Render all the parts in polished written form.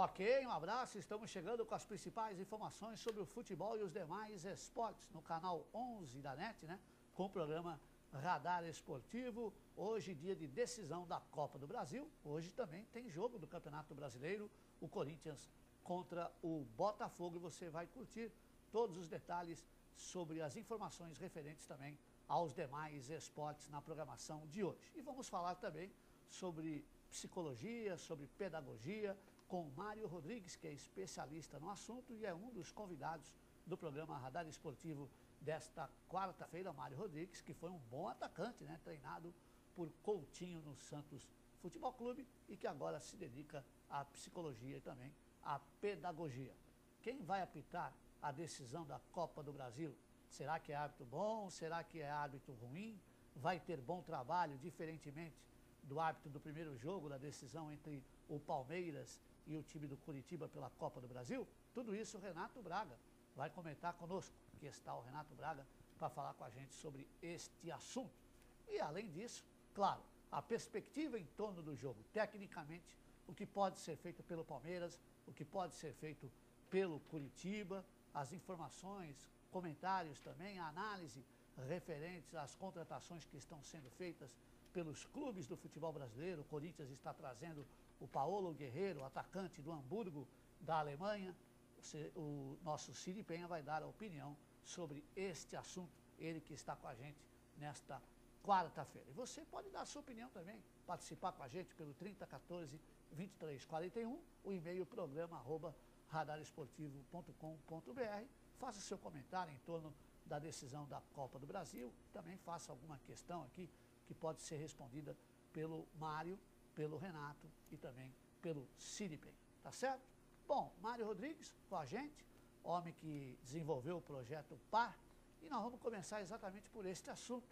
Ok, um abraço. Estamos chegando com as principais informações sobre o futebol e os demais esportes no canal 11 da NET, né? Com o programa Radar Esportivo. Hoje, dia de decisão da Copa do Brasil. Hoje também tem jogo do Campeonato Brasileiro, o Corinthians contra o Botafogo. E você vai curtir todos os detalhes sobre as informações referentes também aos demais esportes na programação de hoje. E vamos falar também sobre psicologia, sobre pedagogia, com Mário Rodrigues, que é especialista no assunto e é um dos convidados do programa Radar Esportivo desta quarta-feira. Mário Rodrigues, que foi um bom atacante, né, treinado por Coutinho no Santos Futebol Clube e que agora se dedica à psicologia e também à pedagogia. Quem vai apitar a decisão da Copa do Brasil? Será que é árbitro bom? Será que é árbitro ruim? Vai ter bom trabalho, diferentemente do árbitro do primeiro jogo, da decisão entre o Palmeiras e o time do Curitiba pela Copa do Brasil? Tudo isso o Renato Braga vai comentar conosco. Aqui está o Renato Braga para falar com a gente sobre este assunto. E além disso, claro, a perspectiva em torno do jogo, tecnicamente, o que pode ser feito pelo Palmeiras, o que pode ser feito pelo Curitiba, as informações, comentários também, a análise referentes às contratações que estão sendo feitas pelos clubes do futebol brasileiro. O Corinthians está trazendo o Paulo Guerreiro, atacante do Hamburgo, da Alemanha. O nosso Cid Penha vai dar a opinião sobre este assunto, ele que está com a gente nesta quarta-feira. E você pode dar a sua opinião também, participar com a gente pelo 3014-2341, o e-mail programa@radaresportivo.com.br. Faça seu comentário em torno da decisão da Copa do Brasil. Também faça alguma questão aqui que pode ser respondida pelo Mário, pelo Renato e também pelo Siripen, tá certo? Bom, Mário Rodrigues com a gente, homem que desenvolveu o projeto PAR, e nós vamos começar exatamente por este assunto,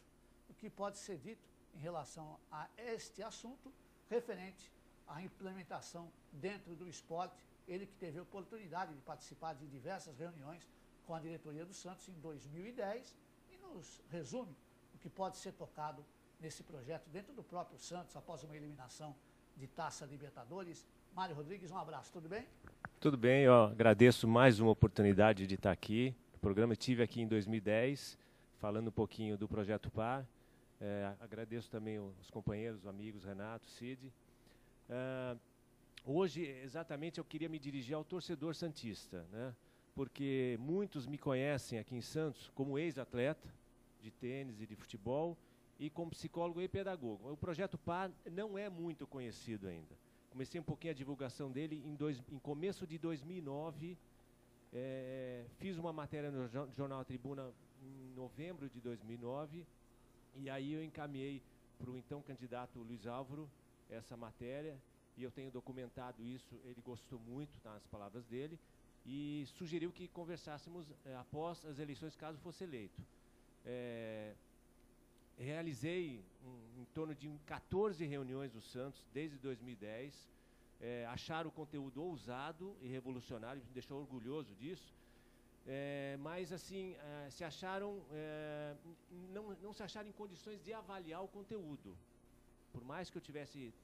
o que pode ser dito em relação a este assunto referente à implementação dentro do esporte. Ele que teve a oportunidade de participar de diversas reuniões com a diretoria do Santos em 2010 e nos resume o que pode ser tocado nesse projeto dentro do próprio Santos, após uma eliminação de Taça Libertadores. Mário Rodrigues, um abraço, tudo bem? Tudo bem, eu agradeço mais uma oportunidade de estar aqui. O programa estive aqui em 2010, falando um pouquinho do Projeto PAR. Agradeço também os companheiros, os amigos, Renato, Cid. Hoje, exatamente, eu queria me dirigir ao torcedor santista, né? Porque muitos me conhecem aqui em Santos como ex-atleta de tênis e de futebol, e como psicólogo e pedagogo. O Projeto PAR não é muito conhecido ainda. Comecei um pouquinho a divulgação dele em começo de 2009. Fiz uma matéria no Jornal A Tribuna em novembro de 2009. E aí eu encaminhei para o então candidato Luiz Álvaro essa matéria. E eu tenho documentado isso. Ele gostou muito, tá, nas palavras dele. E sugeriu que conversássemos após as eleições, caso fosse eleito. Realizei em torno de 14 reuniões do Santos desde 2010. Acharam o conteúdo ousado e revolucionário, me deixou orgulhoso disso. Mas assim, não se acharam em condições de avaliar o conteúdo. Por mais que eu tivesse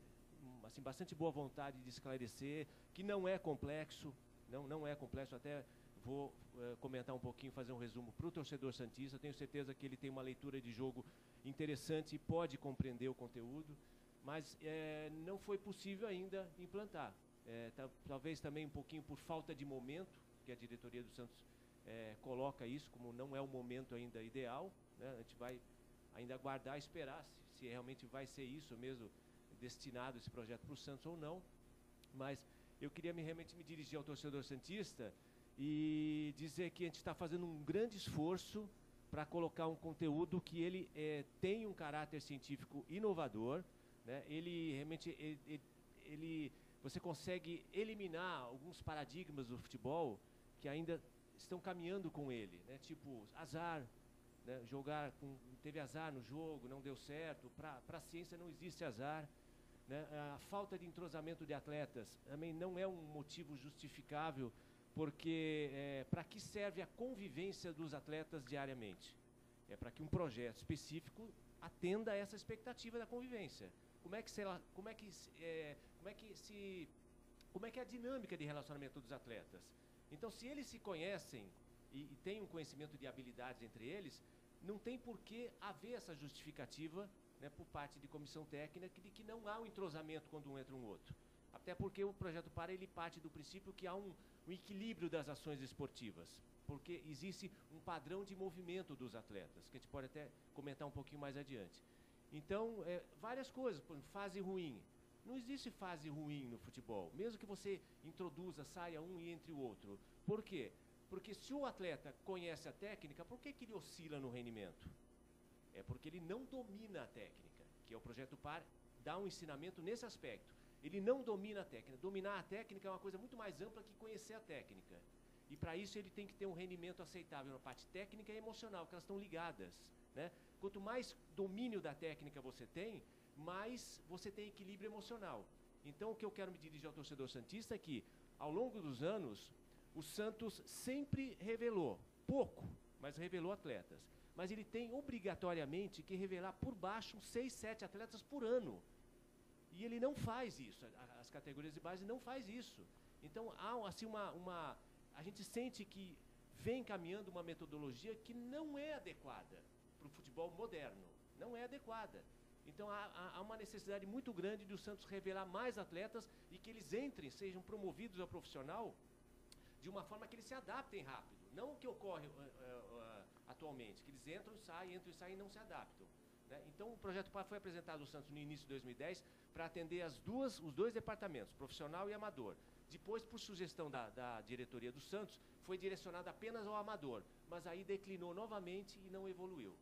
assim, bastante boa vontade de esclarecer, que não é complexo, não é complexo, até vou comentar um pouquinho, fazer um resumo para o torcedor santista. Tenho certeza que ele tem uma leitura de jogo interessante e pode compreender o conteúdo, mas não foi possível ainda implantar. Talvez também um pouquinho por falta de momento, que a diretoria do Santos coloca isso como não é o momento ainda ideal, né? A gente vai ainda aguardar, esperar se realmente vai ser isso mesmo, destinado esse projeto para o Santos ou não. Mas eu queria realmente me dirigir ao torcedor santista e dizer que a gente está fazendo um grande esforço para colocar um conteúdo que ele tem um caráter científico inovador, né? Ele realmente você consegue eliminar alguns paradigmas do futebol que ainda estão caminhando com ele, né? Tipo azar, né? Teve azar no jogo, não deu certo. Para a ciência não existe azar, né? A falta de entrosamento de atletas também não é um motivo justificável, porque para que serve a convivência dos atletas diariamente? É para que um projeto específico atenda a essa expectativa da convivência. Como é que se como é que é a dinâmica de relacionamento dos atletas. Então, se eles se conhecem e têm um conhecimento de habilidades entre eles, não tem por que haver essa justificativa, né, por parte de comissão técnica de que não há um entrosamento quando um entra um outro. Até porque o projeto PAR ele parte do princípio que há um equilíbrio das ações esportivas, porque existe um padrão de movimento dos atletas, que a gente pode até comentar um pouquinho mais adiante. Então, várias coisas, por exemplo, fase ruim. Não existe fase ruim no futebol, mesmo que você introduza, saia um e entre o outro. Por quê? Porque se o atleta conhece a técnica, por que ele oscila no rendimento? É porque ele não domina a técnica, que é o projeto PAR, dá um ensinamento nesse aspecto. Ele não domina a técnica. Dominar a técnica é uma coisa muito mais ampla que conhecer a técnica. E para isso ele tem que ter um rendimento aceitável na parte técnica e emocional, que elas estão ligadas, né? Quanto mais domínio da técnica você tem, mais você tem equilíbrio emocional. Então o que eu quero me dirigir ao torcedor santista é que, ao longo dos anos, o Santos sempre revelou, pouco, mas revelou atletas. Mas ele tem obrigatoriamente que revelar por baixo 6, 7 atletas por ano. E ele não faz isso, as categorias de base não faz isso. Então há assim a gente sente que vem caminhando uma metodologia que não é adequada para o futebol moderno, não é adequada. Então há uma necessidade muito grande de o Santos revelar mais atletas e que eles entrem, sejam promovidos ao profissional de uma forma que eles se adaptem rápido. Não o que ocorre atualmente, que eles entram e saem e não se adaptam, né? Então o projeto PAR foi apresentado ao Santos no início de 2010 para atender os dois departamentos, profissional e amador. Depois, por sugestão da diretoria do Santos, foi direcionado apenas ao amador, mas aí declinou novamente e não evoluiu.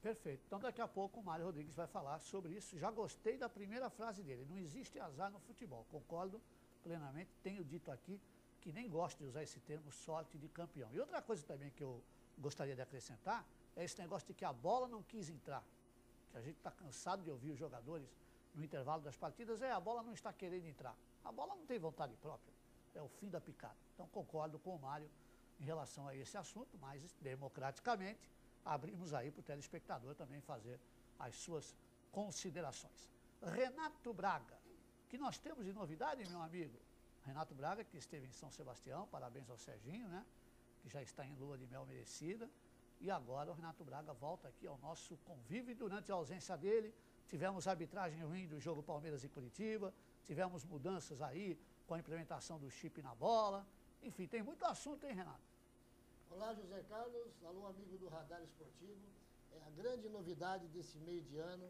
Perfeito. Então daqui a pouco o Mário Rodrigues vai falar sobre isso. Já gostei da primeira frase dele, não existe azar no futebol. Concordo plenamente, tenho dito aqui que nem gosto de usar esse termo sorte de campeão. E outra coisa também que eu gostaria de acrescentar é esse negócio de que a bola não quis entrar. Que a gente está cansado de ouvir os jogadores no intervalo das partidas, a bola não está querendo entrar. A bola não tem vontade própria, é o fim da picada. Então concordo com o Mário em relação a esse assunto, mas democraticamente abrimos aí para o telespectador também fazer as suas considerações. Renato Braga, que nós temos de novidade, meu amigo? Renato Braga, que esteve em São Sebastião, parabéns ao Serginho, né? Que já está em lua de mel merecida. E agora o Renato Braga volta aqui ao nosso convívio. Durante a ausência dele, tivemos arbitragem ruim do jogo Palmeiras e Curitiba, tivemos mudanças aí com a implementação do chip na bola. Enfim, tem muito assunto, hein, Renato? Olá, José Carlos. Alô, amigo do Radar Esportivo. A grande novidade desse meio de ano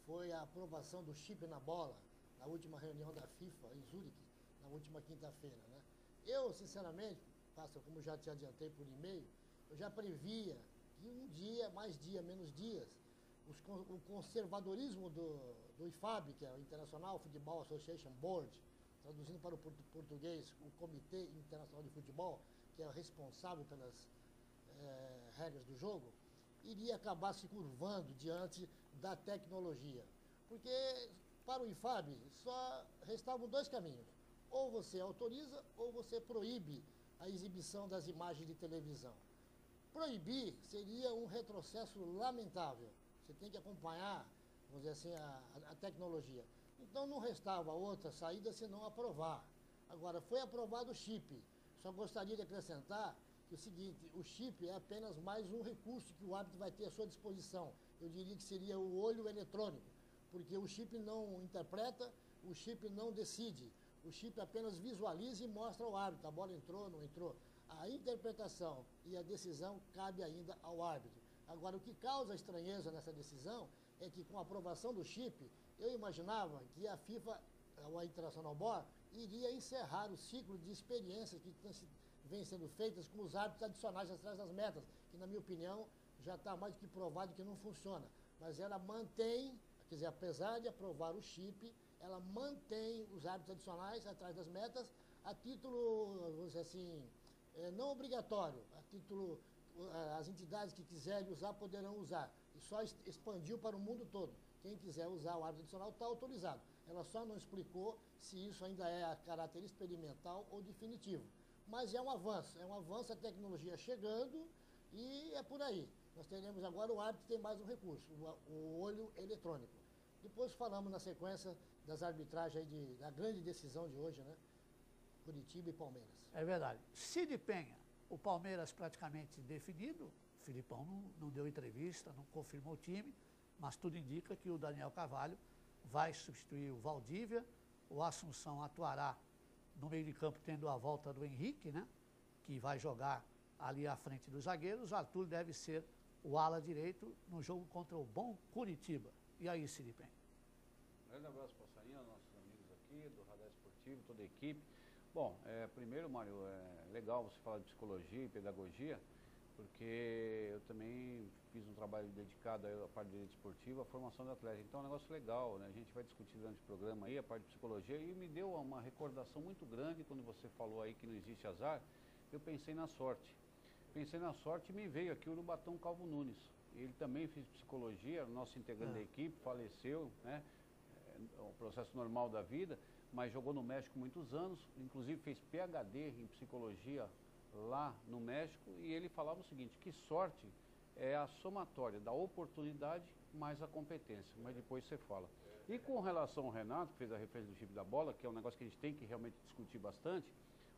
foi a aprovação do chip na bola, na última reunião da FIFA em Zurique, na última quinta-feira, né? Eu, sinceramente, como já te adiantei por e-mail, eu já previa que um dia, mais dia, menos dias, o conservadorismo do IFAB, que é o International Football Association Board, traduzindo para o português, o Comitê Internacional de Futebol, que é responsável pelas regras do jogo, iria acabar se curvando diante da tecnologia. Porque para o IFAB só restavam dois caminhos. Ou você autoriza ou você proíbe a exibição das imagens de televisão. Proibir seria um retrocesso lamentável. Você tem que acompanhar, vamos dizer assim, a tecnologia. Então não restava outra saída senão aprovar. Agora, foi aprovado o chip. Só gostaria de acrescentar que o seguinte, o chip é apenas mais um recurso que o árbitro vai ter à sua disposição. Eu diria que seria o olho eletrônico, porque o chip não interpreta, o chip não decide. O chip apenas visualiza e mostra ao árbitro, a bola entrou, não entrou. A interpretação e a decisão cabe ainda ao árbitro. Agora, o que causa estranheza nessa decisão é que, com a aprovação do chip, eu imaginava que a FIFA, a International Board, iria encerrar o ciclo de experiências que vêm sendo feitas com os árbitros adicionais atrás das metas, que, na minha opinião, já está mais do que provado que não funciona. Mas ela mantém, quer dizer, apesar de aprovar o chip, ela mantém os árbitros adicionais atrás das metas a título, vamos dizer assim, não obrigatório, a título, as entidades que quiserem usar poderão usar. E só expandiu para o mundo todo. Quem quiser usar o árbitro adicional está autorizado. Ela só não explicou se isso ainda é a caráter experimental ou definitivo. Mas é um avanço a tecnologia chegando e é por aí. Nós teremos agora o árbitro tem mais um recurso, o olho eletrônico. Depois falamos na sequência das arbitragens da grande decisão de hoje, né? Curitiba e Palmeiras. É verdade. Cid Penha, o Palmeiras praticamente definido, o Filipão não deu entrevista, não confirmou o time, mas tudo indica que o Daniel Carvalho vai substituir o Valdívia, o Assunção atuará no meio de campo tendo a volta do Henrique, né, que vai jogar ali à frente dos zagueiros. Arthur deve ser o ala direito no jogo contra o bom Curitiba. E aí, Cid Penha? Um grande abraço para o Sainha, nossos amigos aqui do Radar Esportivo, toda a equipe. Bom, primeiro, Mário, é legal você falar de psicologia e pedagogia, porque eu também fiz um trabalho dedicado à parte de direito esportivo, à formação do atleta. Então é um negócio legal, né? A gente vai discutir durante o programa aí a parte de psicologia, e me deu uma recordação muito grande quando você falou aí que não existe azar. Eu pensei na sorte. Pensei na sorte e me veio aqui o Urubatão Calvo Nunes. Ele também fez psicologia, nosso integrante da equipe, faleceu, né? O processo normal da vida, mas jogou no México muitos anos, inclusive fez PhD em psicologia lá no México, e ele falava o seguinte, que sorte é a somatória da oportunidade mais a competência, mas depois você fala. E com relação ao Renato, que fez a referência do chip da bola, que é um negócio que a gente tem que realmente discutir bastante,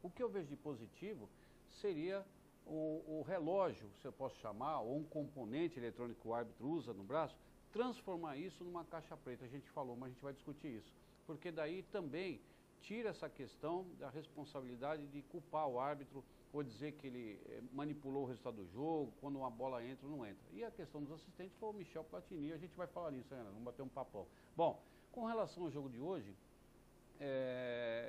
o que eu vejo de positivo seria o relógio, se eu posso chamar, ou um componente eletrônico que o árbitro usa no braço, transformar isso numa caixa preta. A gente falou, mas a gente vai discutir isso. Porque daí também tira essa questão da responsabilidade de culpar o árbitro ou dizer que ele manipulou o resultado do jogo, quando uma bola entra ou não entra. E a questão dos assistentes foi o Michel Platini, a gente vai falar nisso, né? Vamos bater um papão. Bom, com relação ao jogo de hoje,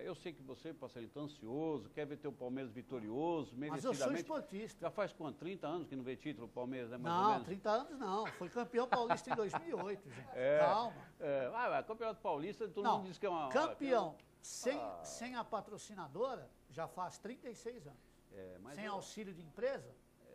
eu sei que você, Passarinho, está ansioso, quer ver teu Palmeiras vitorioso, merecidamente. Mas eu sou esportista. Já faz quanto? 30 anos que não vê título o Palmeiras, né? Mais não, ou menos? 30 anos não. Foi campeão paulista em 2008, gente. Calma. Campeonato Paulista, todo Não, mundo diz que é uma... campeão sem a patrocinadora já faz 36 anos. Sem auxílio de empresa,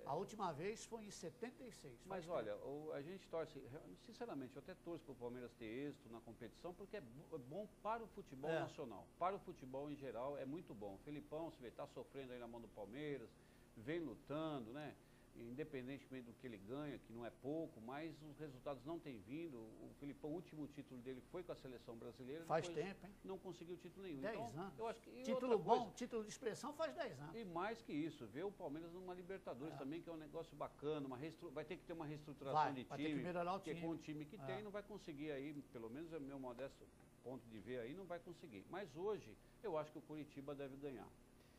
a última vez foi em 76. Mas olha, a gente torce, sinceramente, eu até torço para o Palmeiras ter êxito na competição, porque é bom para o futebol nacional. Para o futebol em geral é muito bom. O Filipão, você vê, está sofrendo aí na mão do Palmeiras, vem lutando, né? Independentemente do que ele ganha, que não é pouco, mas os resultados não têm vindo. O Filipão, o último título dele foi com a seleção brasileira. Faz tempo, hein? Não conseguiu título nenhum. 10 então, anos. Eu acho que, título bom, título de expressão faz 10 anos. E mais que isso, ver o Palmeiras numa Libertadores também, que é um negócio bacana, vai ter que ter uma reestruturação de time. Vai ter que melhorar o time. Porque com o time que tem, não vai conseguir aí, pelo menos é o meu modesto ponto de ver aí, não vai conseguir. Mas hoje, eu acho que o Curitiba deve ganhar.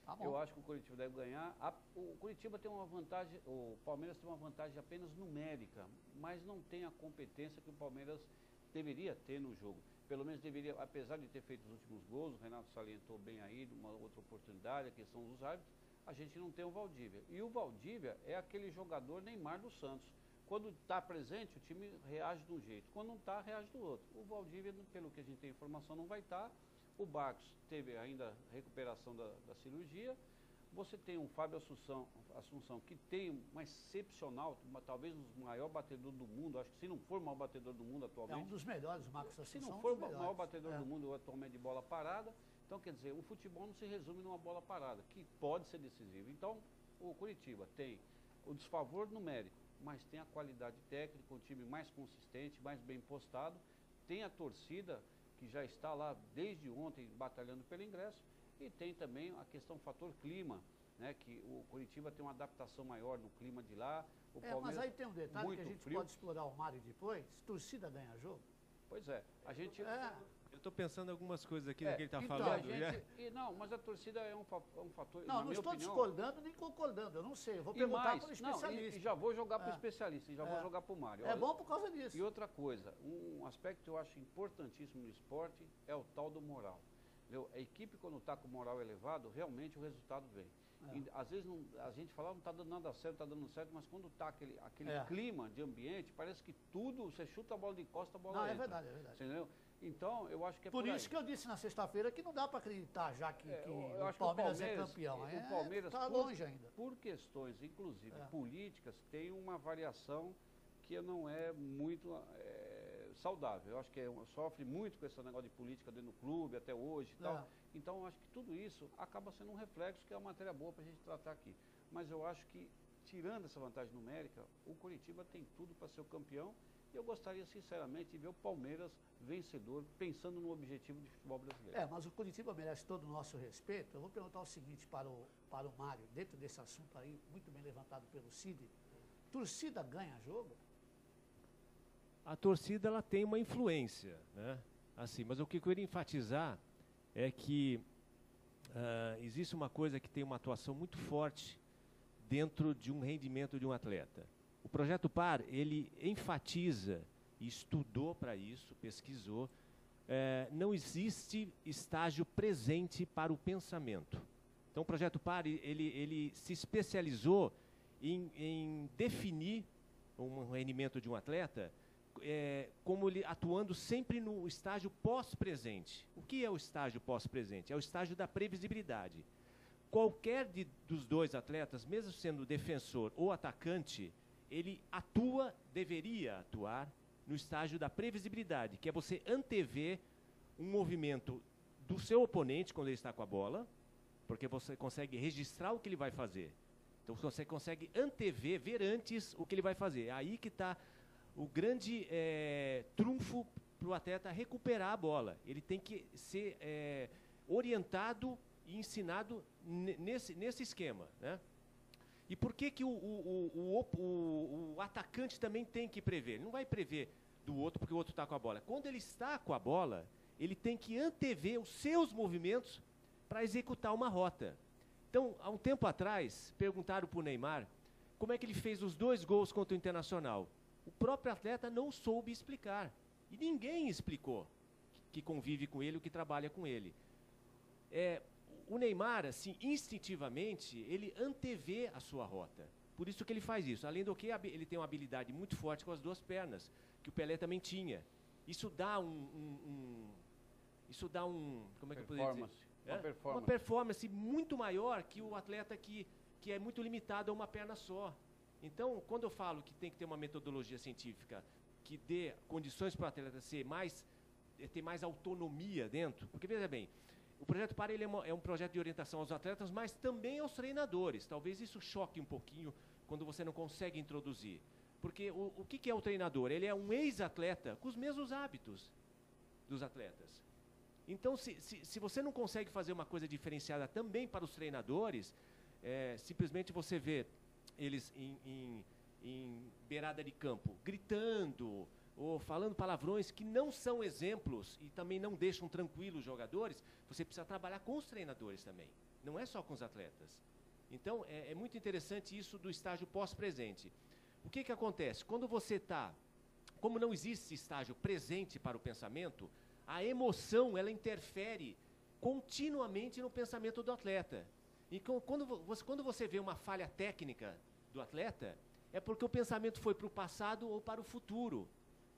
Tá bom. Eu acho que o Curitiba deve ganhar. O Curitiba tem uma vantagem, o Palmeiras tem uma vantagem apenas numérica, mas não tem a competência que o Palmeiras deveria ter no jogo. Pelo menos deveria, apesar de ter feito os últimos gols, o Renato salientou bem aí, uma outra oportunidade, a questão dos árbitros, a gente não tem o Valdívia. E o Valdívia é aquele jogador Neymar do Santos. Quando está presente, o time reage de um jeito. Quando não está, reage do outro. O Valdívia, pelo que a gente tem informação, não vai estar. O Barcos teve ainda recuperação da cirurgia. Você tem um Fábio Assunção que tem uma excepcional, talvez o maior batedor do mundo, acho que se não for o maior batedor do mundo atualmente. É um dos melhores, o Marcos Assunção. Se não for o maior batedor do mundo atualmente de bola parada, então quer dizer, o futebol não se resume numa bola parada, que pode ser decisivo. Então, o Curitiba tem o desfavor numérico, mas tem a qualidade técnica, um time mais consistente, mais bem postado, tem a torcida que já está lá desde ontem batalhando pelo ingresso, e tem também a questão fator clima, né, que o Curitiba tem uma adaptação maior no clima de lá. Mas aí tem um detalhe que a gente frio. pode explorar o Mário depois, torcida ganha jogo. Pois é, a gente... Eu estou pensando em algumas coisas aqui do que ele está então, falando. Não, mas a torcida é um fator, não estou discordando nem concordando, eu não sei, eu vou perguntar para o especialista. E já vou jogar para o especialista, e já vou jogar para o Mário. É bom por causa disso. E outra coisa, um aspecto que eu acho importantíssimo no esporte é o tal do moral. Entendeu? A equipe, quando está com moral elevado, realmente o resultado vem. E, às vezes a gente fala, não está dando nada certo, está dando certo, mas quando está aquele clima de ambiente, parece que tudo, você chuta a bola de costa, a bola entra. É verdade, é verdade. Entendeu? Então, eu acho que é por isso que eu disse na sexta-feira que não dá para acreditar já que o Palmeiras é campeão. O Palmeiras está longe ainda. Por questões, inclusive, políticas, tem uma variação que não é muito saudável. Eu acho que sofre muito com esse negócio de política dentro do clube até hoje e tal. Então, eu acho que tudo isso acaba sendo um reflexo, que é uma matéria boa para a gente tratar aqui. Mas eu acho que, tirando essa vantagem numérica, o Curitiba tem tudo para ser o campeão, E eu gostaria, sinceramente, de ver o Palmeiras vencedor, pensando no objetivo de futebol brasileiro. Mas o Curitiba merece todo o nosso respeito. Eu vou perguntar o seguinte para o Mário, dentro desse assunto aí, muito bem levantado pelo Cid. Torcida ganha jogo? A torcida, ela tem uma influência, né? Assim, mas o que eu queria enfatizar é que existe uma coisa que tem uma atuação muito forte dentro de um rendimento de um atleta. O Projeto PAR, ele enfatiza e estudou para isso, pesquisou, não existe estágio presente para o pensamento. Então, o Projeto PAR, ele se especializou em definir um rendimento de um atleta como ele atuando sempre no estágio pós-presente. O que é o estágio pós-presente? É o estágio da previsibilidade. Qualquer dos dois atletas, mesmo sendo defensor ou atacante, ele deveria atuar no estágio da previsibilidade, que é você antever um movimento do seu oponente quando ele está com a bola, porque você consegue registrar o que ele vai fazer. Então você consegue antever, ver antes o que ele vai fazer. É aí que está o grande trunfo para o atleta recuperar a bola. Ele tem que ser orientado e ensinado nesse esquema, né? E por que o atacante também tem que prever? Ele não vai prever do outro porque o outro está com a bola. Quando ele está com a bola, ele tem que antever os seus movimentos para executar uma rota. Então, há um tempo atrás, perguntaram para o Neymar como é que ele fez os 2 gols contra o Internacional. O próprio atleta não soube explicar. E ninguém explicou que convive com ele, o que trabalha com ele. O Neymar, assim, instintivamente, ele antevê a sua rota. Por isso que ele faz isso. Além do que, ele tem uma habilidade muito forte com as 2 pernas, que o Pelé também tinha. Isso dá como é que eu poderia dizer? Uma performance muito maior que o atleta que é muito limitado a uma perna só. Então, quando eu falo que tem que ter uma metodologia científica que dê condições para o atleta ter mais autonomia dentro, porque, veja bem, o Projeto PAR é um projeto de orientação aos atletas, mas também aos treinadores. Talvez isso choque um pouquinho quando você não consegue introduzir. Porque o que é o treinador? Ele é um ex-atleta com os mesmos hábitos dos atletas. Então, se você não consegue fazer uma coisa diferenciada também para os treinadores, simplesmente você vê eles em beirada de campo, gritando ou falando palavrões que não são exemplos e também não deixam tranquilos os jogadores, você precisa trabalhar com os treinadores também, não é só com os atletas. Então, é muito interessante isso do estágio pós-presente. O que acontece? Quando você como não existe estágio presente para o pensamento, a emoção, ela interfere continuamente no pensamento do atleta. E quando você vê uma falha técnica do atleta, é porque o pensamento foi para o passado ou para o futuro.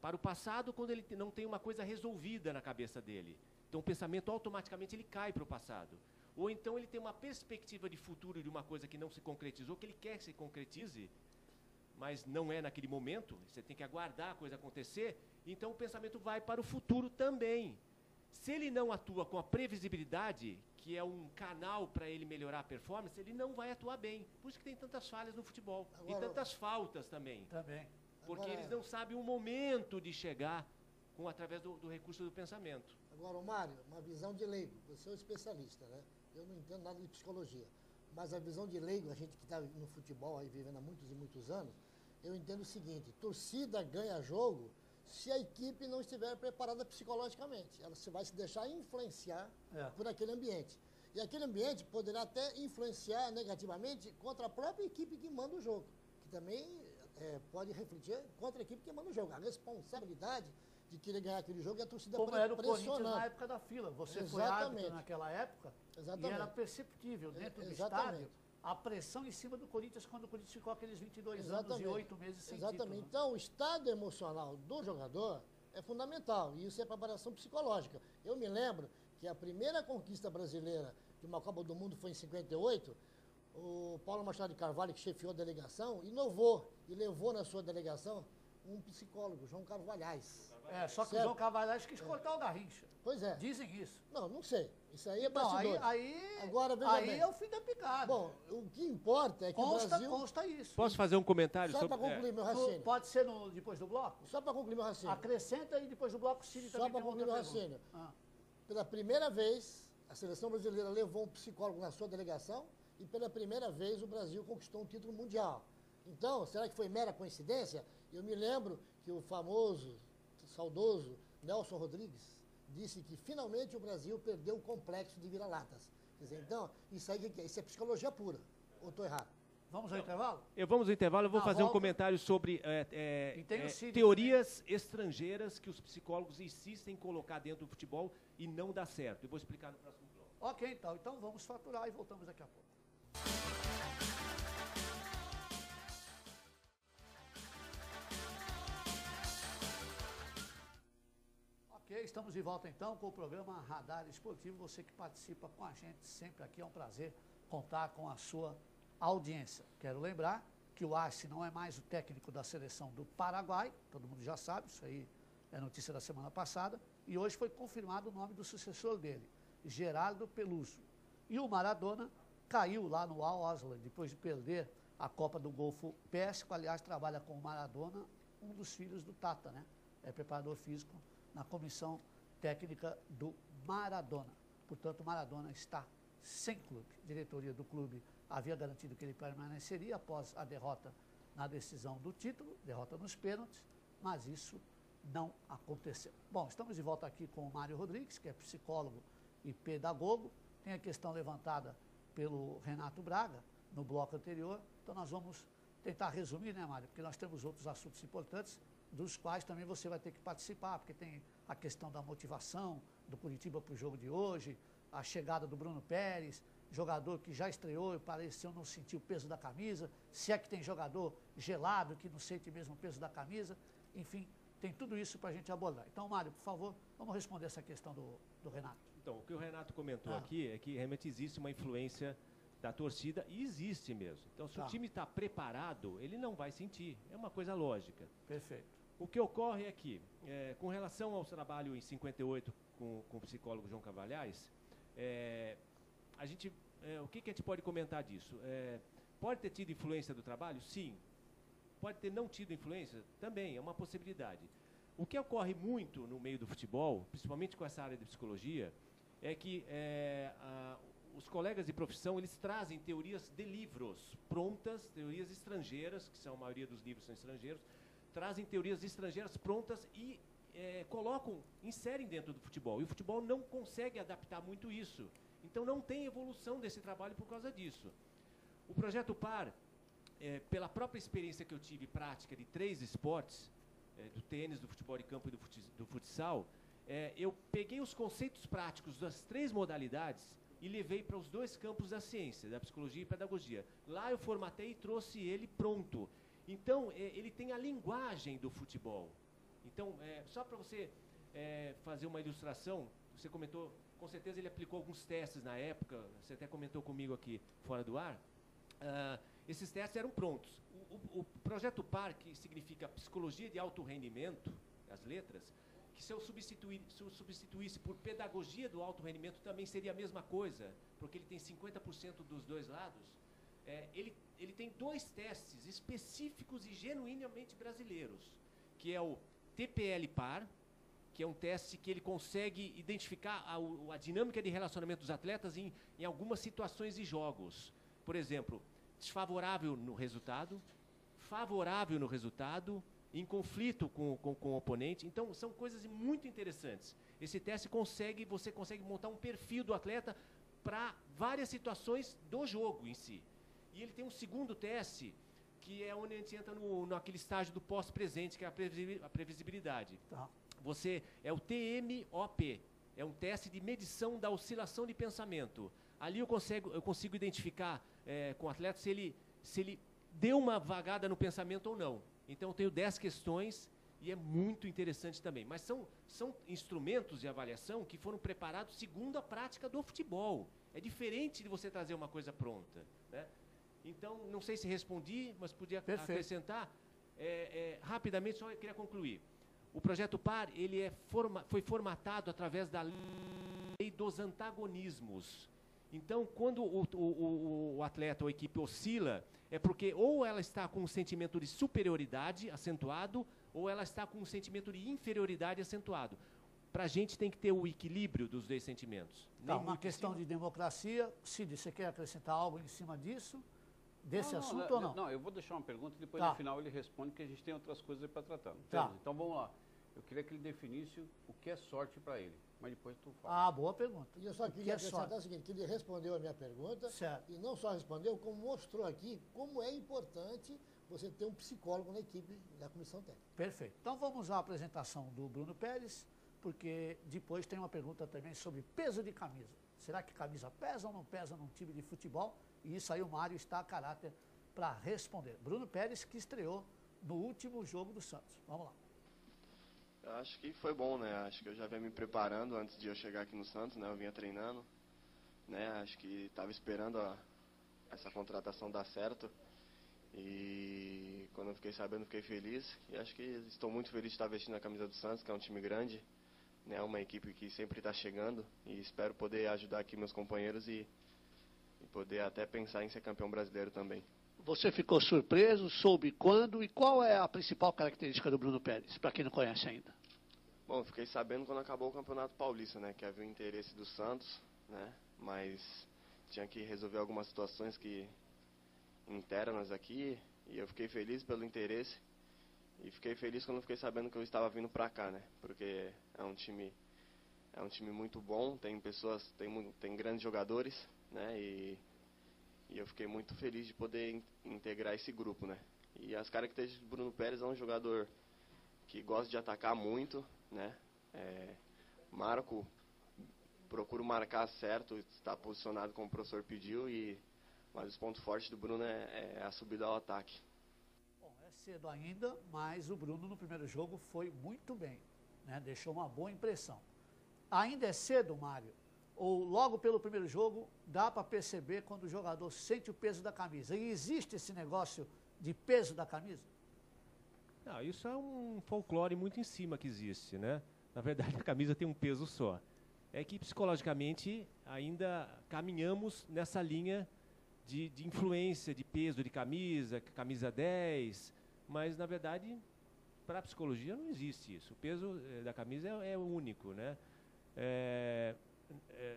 Para o passado, quando ele não tem uma coisa resolvida na cabeça dele. Então, o pensamento automaticamente ele cai para o passado. Ou então ele tem uma perspectiva de futuro de uma coisa que não se concretizou, que ele quer que se concretize, mas não é naquele momento. Você tem que aguardar a coisa acontecer. Então, o pensamento vai para o futuro também. Se ele não atua com a previsibilidade, que é um canal para ele melhorar a performance, ele não vai atuar bem. Por isso que tem tantas falhas no futebol. E tantas faltas também. Porque eles não sabem o momento de chegar através do recurso do pensamento. Agora, Mário, uma visão de leigo. Você é um especialista, né? Eu não entendo nada de psicologia. Mas a visão de leigo, a gente que está no futebol aí vivendo há muitos e muitos anos, eu entendo o seguinte: torcida ganha jogo se a equipe não estiver preparada psicologicamente. Ela vai se deixar influenciar por aquele ambiente. E aquele ambiente poderá até influenciar negativamente contra a própria equipe que manda o jogo, que também pode refletir contra a equipe que manda o jogo. A responsabilidade de querer ganhar aquele jogo é a torcida pressionando. Como era o Corinthians na época da fila. Você foi árbitro naquela época e era perceptível dentro do estádio a pressão em cima do Corinthians quando o Corinthians ficou aqueles 22 anos e 8 meses sem título. Então, o estado emocional do jogador é fundamental, e isso é preparação psicológica. Eu me lembro que a primeira conquista brasileira de uma Copa do Mundo foi em 58, o Paulo Machado de Carvalho, que chefiou a delegação, inovou e levou na sua delegação um psicólogo, João Carvalhais. Só que Certo. o João Carvalhais quis cortar o Garrincha. Pois é. Dizem isso. Não sei. Isso aí é Não, bastidor. Agora, veja bem. é o fim da picada. Bom, o que importa é que o Brasil... Consta isso. Posso fazer um comentário Só sobre... para concluir meu raciocínio. Pode ser depois do bloco? Só para concluir meu raciocínio. Acrescenta e depois do bloco o Cid também Só para tem concluir outra meu pergunta. raciocínio. Pela primeira vez, a seleção brasileira levou um psicólogo na sua delegação e pela primeira vez o Brasil conquistou um título mundial. Então, será que foi mera coincidência? Eu me lembro que o famoso, saudoso Nelson Rodrigues disse que finalmente o Brasil perdeu o complexo de vira-latas. Quer dizer, então, isso aí isso é psicologia pura. Ou estou errado? Vamos ao intervalo? Vamos ao intervalo, eu vou fazer um volta. comentário sobre tem o Cid teorias estrangeiras que os psicólogos insistem em colocar dentro do futebol e não dá certo. Eu vou explicar no próximo bloco. Ok, então vamos faturar e voltamos daqui a pouco. Ok, estamos de volta então com o programa Radar Esportivo. Você que participa com a gente sempre aqui, é um prazer contar com a sua audiência. Quero lembrar que o Arce não é mais o técnico da seleção do Paraguai, todo mundo já sabe, isso aí é notícia da semana passada, e hoje foi confirmado o nome do sucessor dele, Gerardo Peluso. E o Maradona caiu lá no Al Aslan, depois de perder a Copa do Golfo Pérsico. Aliás, trabalha com o Maradona, um dos filhos do Tata, né? É preparador físico na comissão técnica do Maradona. Portanto, o Maradona está sem clube. A diretoria do clube havia garantido que ele permaneceria após a derrota na decisão do título, derrota nos pênaltis, mas isso não aconteceu. Bom, estamos de volta aqui com o Mário Rodrigues, que é psicólogo e pedagogo. Tem a questão levantada pelo Renato Braga no bloco anterior, então nós vamos tentar resumir, né, Mário? Porque nós temos outros assuntos importantes, dos quais também você vai ter que participar, porque tem a questão da motivação do Curitiba para o jogo de hoje, a chegada do Bruno Pérez, jogador que já estreou e pareceu não sentir o peso da camisa, se é que tem jogador gelado que não sente mesmo o peso da camisa, enfim, tem tudo isso para a gente abordar. Então, Mário, por favor, vamos responder essa questão do Renato. Então, o que o Renato comentou aqui é que realmente existe uma influência da torcida, e existe mesmo. Então, se o time está preparado, ele não vai sentir. É uma coisa lógica. Perfeito. O que ocorre é que, com relação ao trabalho em 58 com o psicólogo João Carvalhais, o que a gente pode comentar disso? Pode ter tido influência do trabalho? Sim. Pode ter não tido influência? Também, é uma possibilidade. O que ocorre muito no meio do futebol, principalmente com essa área de psicologia, é que os colegas de profissão, eles trazem teorias de livros prontas, teorias estrangeiras, que são a maioria dos livros são estrangeiros, trazem teorias estrangeiras prontas e inserem dentro do futebol. E o futebol não consegue adaptar muito isso. Então não tem evolução desse trabalho por causa disso. O Projeto Par, pela própria experiência que eu tive prática de 3 esportes, do tênis, do futebol de campo e do futsal, eu peguei os conceitos práticos das 3 modalidades e levei para os 2 campos da ciência, da psicologia e pedagogia. Lá eu formatei e trouxe ele pronto. Então, ele tem a linguagem do futebol. Então, só para você fazer uma ilustração, você comentou, com certeza ele aplicou alguns testes na época, você até comentou comigo aqui fora do ar, esses testes eram prontos. O Projeto Par, que significa Psicologia de Alto Rendimento, as letras, que se eu substituísse por Pedagogia do Alto Rendimento também seria a mesma coisa, porque ele tem 50% dos 2 lados. Ele tem 2 testes específicos e genuinamente brasileiros, que é o TPL Par, que é um teste que ele consegue identificar a dinâmica de relacionamento dos atletas em algumas situações de jogos. Por exemplo, desfavorável no resultado, favorável no resultado, em conflito com o oponente. Então, são coisas muito interessantes. Esse teste você consegue montar um perfil do atleta para várias situações do jogo em si. E ele tem um segundo teste, que é onde a gente entra naquele estágio do pós-presente, que é a previsibilidade. Tá. É o TMOP, é um teste de medição da oscilação de pensamento. Ali eu consigo identificar com o atleta se ele deu uma vagada no pensamento ou não. Então eu tenho 10 questões e é muito interessante também. Mas são instrumentos de avaliação que foram preparados segundo a prática do futebol. É diferente de você trazer uma coisa pronta, né? Então, não sei se respondi, mas podia acrescentar. Rapidamente, só eu queria concluir. O projeto PAR, ele foi formatado através da lei dos antagonismos. Então, quando o atleta ou a equipe oscila, é porque ou ela está com um sentimento de superioridade acentuado, ou ela está com um sentimento de inferioridade acentuado. Para a gente tem que ter o equilíbrio dos dois sentimentos. Tá, uma questão de democracia. Cid, você quer acrescentar algo em cima disso? Desse assunto ou não? Não, eu vou deixar uma pergunta e depois Tá. no final ele responde, que a gente tem outras coisas para tratar. Tá. Então vamos lá. Eu queria que ele definisse o que é sorte para ele, mas depois tu fala. Ah, boa pergunta. E eu só O que queria é acrescentar sorte? o seguinte, que ele respondeu a minha pergunta, Certo. e não só respondeu, como mostrou aqui como é importante você ter um psicólogo na equipe da comissão técnica. Perfeito. Então vamos à apresentação do Bruno Pérez, porque depois tem uma pergunta também sobre peso de camisa. Será que camisa pesa ou não pesa num time de futebol? E isso aí o Mário está a caráter para responder. Bruno Pérez, que estreou no último jogo do Santos. Vamos lá. Eu acho que foi bom, né? Acho que eu já vinha me preparando antes de eu chegar aqui no Santos, né? Eu vinha treinando, né? Acho que estava esperando essa contratação dar certo. E quando eu fiquei sabendo, fiquei feliz. E acho que estou muito feliz de estar vestindo a camisa do Santos, que é um time grande, né? Uma equipe que sempre está chegando. E espero poder ajudar aqui meus companheiros e poder até pensar em ser campeão brasileiro também. Você ficou surpreso, soube quando e qual é a principal característica do Bruno Pérez, para quem não conhece ainda? Bom, eu fiquei sabendo quando acabou o Campeonato Paulista, né? Que havia o interesse do Santos, né? Mas tinha que resolver algumas situações internas aqui. E eu fiquei feliz pelo interesse. E fiquei feliz quando fiquei sabendo que eu estava vindo para cá, né? Porque é um time muito bom, tem pessoas, tem grandes jogadores, né? E eu fiquei muito feliz de poder integrar esse grupo, né? E as características do Bruno Pérez é um jogador que gosta de atacar muito, né? Procuro marcar certo, estar posicionado como o professor pediu, mas os pontos fortes do Bruno é a subida ao ataque. Bom, é cedo ainda, mas o Bruno no primeiro jogo foi muito bem, né? Deixou uma boa impressão. Ainda é cedo, Mário? Ou logo pelo primeiro jogo, dá para perceber quando o jogador sente o peso da camisa? E existe esse negócio de peso da camisa? Não, isso é um folclore muito em cima que existe, né? Na verdade, a camisa tem um peso só. É que psicologicamente ainda caminhamos nessa linha de influência, de peso de camisa 10, mas na verdade, para a psicologia não existe isso. O peso da camisa é único, né?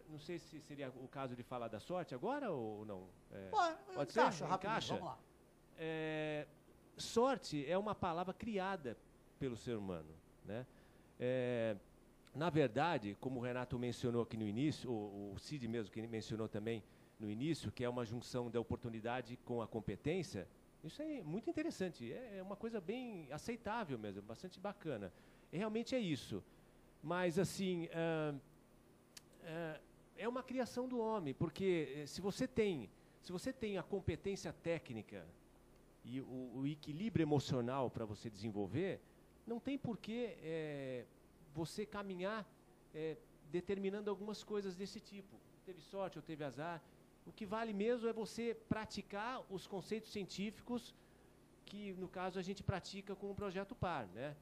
Não sei se seria o caso de falar da sorte agora ou não. Pode ser? Encaixa. Vamos lá. Sorte é uma palavra criada pelo ser humano, né? Na verdade, como o Renato mencionou aqui no início, o Cid mesmo que mencionou também no início, que é uma junção da oportunidade com a competência, isso é muito interessante, é uma coisa bem aceitável mesmo, bastante bacana. E realmente é isso. Mas, assim, é uma criação do homem, porque se você tem a competência técnica e o equilíbrio emocional para você desenvolver, não tem por que você caminhar determinando algumas coisas desse tipo. Teve sorte ou teve azar. O que vale mesmo é você praticar os conceitos científicos que, no caso, a gente pratica com o projeto PAR, né?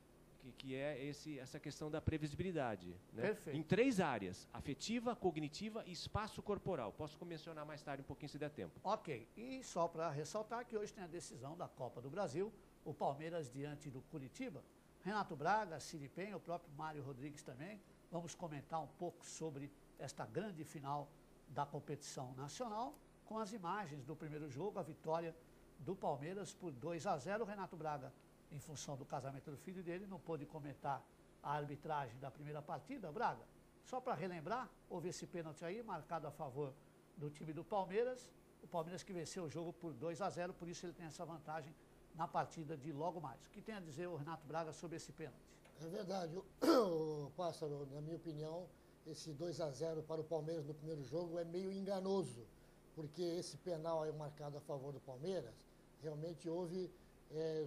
Que é essa questão da previsibilidade, né? Perfeito. Em 3 áreas: afetiva, cognitiva e espaço corporal. Posso mencionar mais tarde um pouquinho se der tempo. Ok, e só para ressaltar que hoje tem a decisão da Copa do Brasil, o Palmeiras diante do Curitiba. Renato Braga, Cid Penha, o próprio Mário Rodrigues também. Vamos comentar um pouco sobre esta grande final da competição nacional, com as imagens do primeiro jogo, a vitória do Palmeiras por 2-0. Renato Braga, em função do casamento do filho dele, não pôde comentar a arbitragem da primeira partida. Braga, só para relembrar, houve esse pênalti aí, marcado a favor do time do Palmeiras, o Palmeiras que venceu o jogo por 2-0, por isso ele tem essa vantagem na partida de logo mais. O que tem a dizer o Renato Braga sobre esse pênalti? É verdade, o Pássaro, na minha opinião, esse 2-0 para o Palmeiras no primeiro jogo é meio enganoso, porque esse penal aí marcado a favor do Palmeiras, realmente houve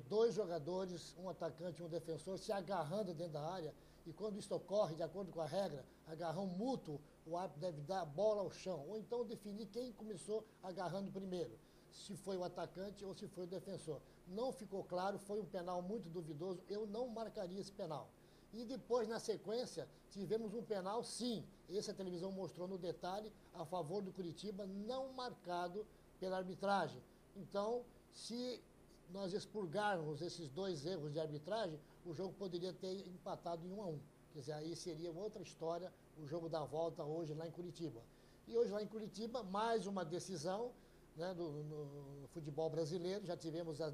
2 jogadores, um atacante e um defensor, se agarrando dentro da área, e quando isso ocorre, de acordo com a regra, agarrão mútuo, o árbitro deve dar a bola ao chão, ou então definir quem começou agarrando primeiro. se foi o atacante ou se foi o defensor. Não ficou claro, foi um penal muito duvidoso, eu não marcaria esse penal. E depois, na sequência, tivemos um penal, sim, esse a televisão mostrou no detalhe, a favor do Curitiba, não marcado pela arbitragem. Então, se nós expurgarmos esses 2 erros de arbitragem, o jogo poderia ter empatado em 1-1. Quer dizer, aí seria outra história, o jogo da volta hoje lá em Curitiba. E hoje lá em Curitiba, mais uma decisão, né, no futebol brasileiro. Já tivemos as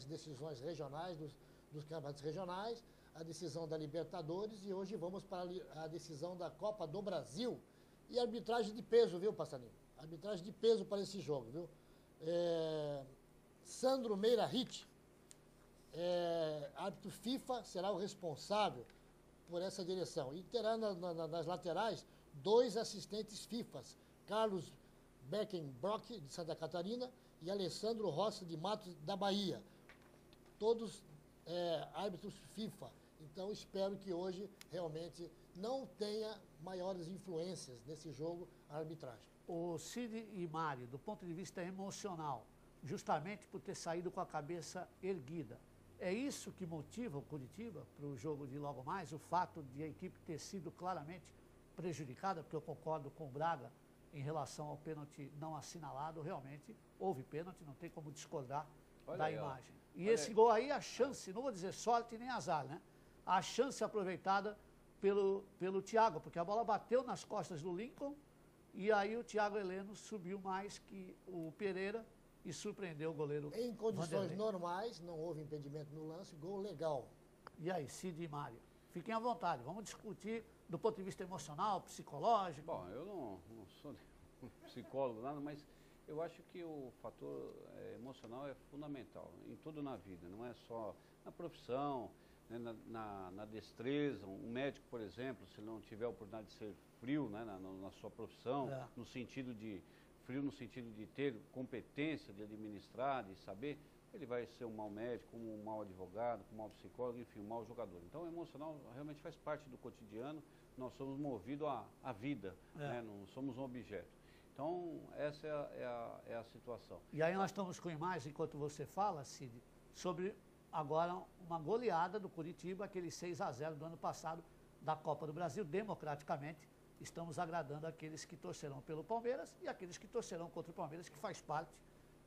decisões regionais, dos campeonatos regionais, a decisão da Libertadores, e hoje vamos para a decisão da Copa do Brasil. E arbitragem de peso, viu, Passarinho? Arbitragem de peso para esse jogo, viu? Sandro Meira Ritt, árbitro FIFA, será o responsável por essa direção. E terá nas laterais 2 assistentes FIFAs, Carlos Beckenbrock, de Santa Catarina, e Alessandro Rossi de Matos, da Bahia. Todos árbitros FIFA. Então, espero que hoje realmente não tenha maiores influências nesse jogo a arbitragem. O Cid e Mário, do ponto de vista emocional, justamente por ter saído com a cabeça erguida, é isso que motiva o Curitiba para o jogo de logo mais? O fato de a equipe ter sido claramente prejudicada, porque eu concordo com o Braga em relação ao pênalti não assinalado, realmente houve pênalti, não tem como discordar da imagem. E esse gol aí, a chance, não vou dizer sorte nem azar, né? A chance aproveitada pelo Thiago, porque a bola bateu nas costas do Lincoln e aí o Thiago Heleno subiu mais que o Pereira e surpreendeu o goleiro. Em condições normais, não houve impedimento no lance, gol legal. E aí, Cid e Mário, fiquem à vontade, vamos discutir do ponto de vista emocional, psicológico. Bom, eu não sou psicólogo, nada, mas eu acho que o fator emocional é fundamental em tudo na vida, não é só na profissão, né, na destreza. Um médico, por exemplo, se não tiver a oportunidade de ser frio, né, na sua profissão, no sentido de frio, no sentido de ter competência de administrar, de saber, ele vai ser um mau médico, um mau advogado, um mau psicólogo, enfim, um mau jogador. Então, o emocional realmente faz parte do cotidiano. Nós somos movidos à vida, né, não somos um objeto. Então, essa é a situação. E aí nós estamos com imagem, enquanto você fala, Cid, sobre agora uma goleada do Curitiba, aquele 6-0 do ano passado da Copa do Brasil, democraticamente. Estamos agradando aqueles que torcerão pelo Palmeiras e aqueles que torcerão contra o Palmeiras, que faz parte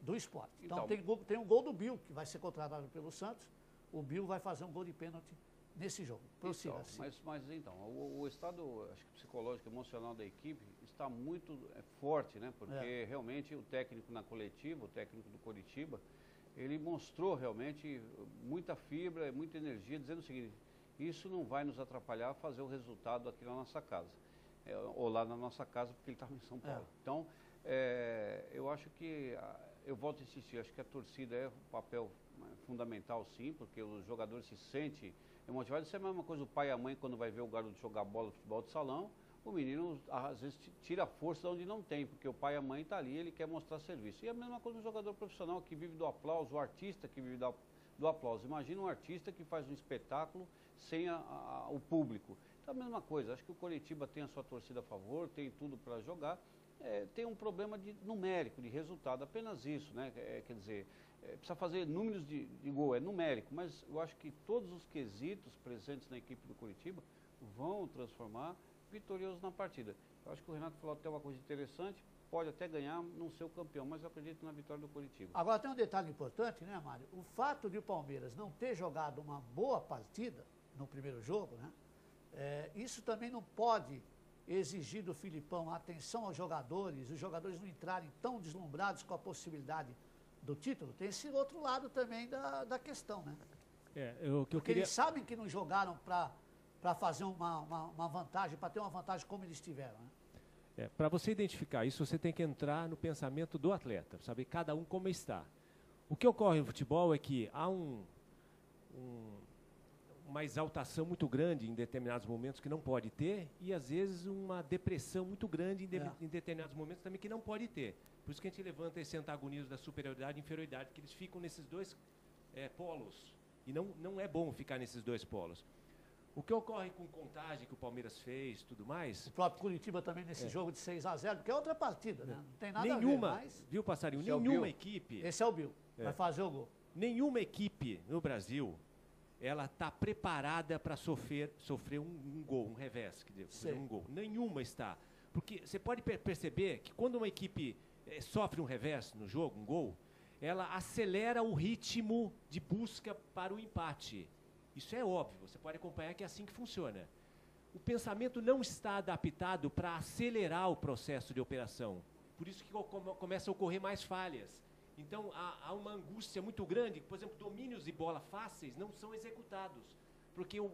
do esporte. Então tem um gol do Bill, que vai ser contratado pelo Santos. O Bill vai fazer um gol de pênalti nesse jogo. Prossiga, então, mas então, o estado, acho que psicológico, emocional da equipe está muito forte, né? Porque realmente o técnico na coletiva, o técnico do Curitiba, ele mostrou realmente muita fibra, muita energia, dizendo o seguinte: isso não vai nos atrapalhar a fazer o resultado aqui na nossa casa. Ou lá na nossa casa, porque ele estava em São Paulo. Então, eu acho que, eu volto a insistir, acho que a torcida é um papel fundamental, sim, porque os jogadores se sentem motivados. Isso é a mesma coisa o pai e a mãe, quando vai ver o garoto jogar bola no futebol de salão, o menino às vezes tira a força de onde não tem, porque o pai e a mãe está ali, ele quer mostrar serviço. E a mesma coisa no jogador profissional, que vive do aplauso, o artista que vive do aplauso. Imagina um artista que faz um espetáculo sem o público. Então, a mesma coisa, acho que o Curitiba tem a sua torcida a favor, tem tudo para jogar, tem um problema numérico, de resultado, apenas isso, né? Quer dizer, precisa fazer números de gol, é numérico, mas eu acho que todos os quesitos presentes na equipe do Curitiba vão transformar vitorioso na partida. Eu acho que o Renato falou até uma coisa interessante, pode até ganhar, não ser o campeão, mas eu acredito na vitória do Curitiba. Agora tem um detalhe importante, né, Mário? O fato de o Palmeiras não ter jogado uma boa partida no primeiro jogo, né? Isso também não pode exigir do Filipão atenção aos jogadores, os jogadores não entrarem tão deslumbrados com a possibilidade do título. Tem esse outro lado também da questão, né? Porque eles sabem que não jogaram para fazer uma vantagem, para ter uma vantagem como eles tiveram, né? Para você identificar isso, você tem que entrar no pensamento do atleta, saber cada um como está. O que ocorre no futebol é que há uma exaltação muito grande em determinados momentos que não pode ter, e às vezes uma depressão muito grande em determinados momentos também que não pode ter. Por isso que a gente levanta esse antagonismo da superioridade e inferioridade, que eles ficam nesses dois polos, e não é bom ficar nesses dois polos. O que ocorre com Contagem, que o Palmeiras fez, tudo mais... O próprio Curitiba também nesse jogo de 6-0, porque é outra partida, né? Não tem nada nenhuma, a ver, mas... Viu, Passarinho? Esse é o Nenhuma Bill. equipe... Esse é o Bill, vai fazer o gol. Nenhuma equipe no Brasil, ela está preparada para sofrer um gol, um revés, quer dizer, fazer um gol. Nenhuma está. Porque você pode perceber que quando uma equipe sofre um revés no jogo, um gol, ela acelera o ritmo de busca para o empate. Isso é óbvio, você pode acompanhar que é assim que funciona. O pensamento não está adaptado para acelerar o processo de operação. Por isso que começa a ocorrer mais falhas. Então, há uma angústia muito grande. Por exemplo, domínios de bola fáceis não são executados. Porque o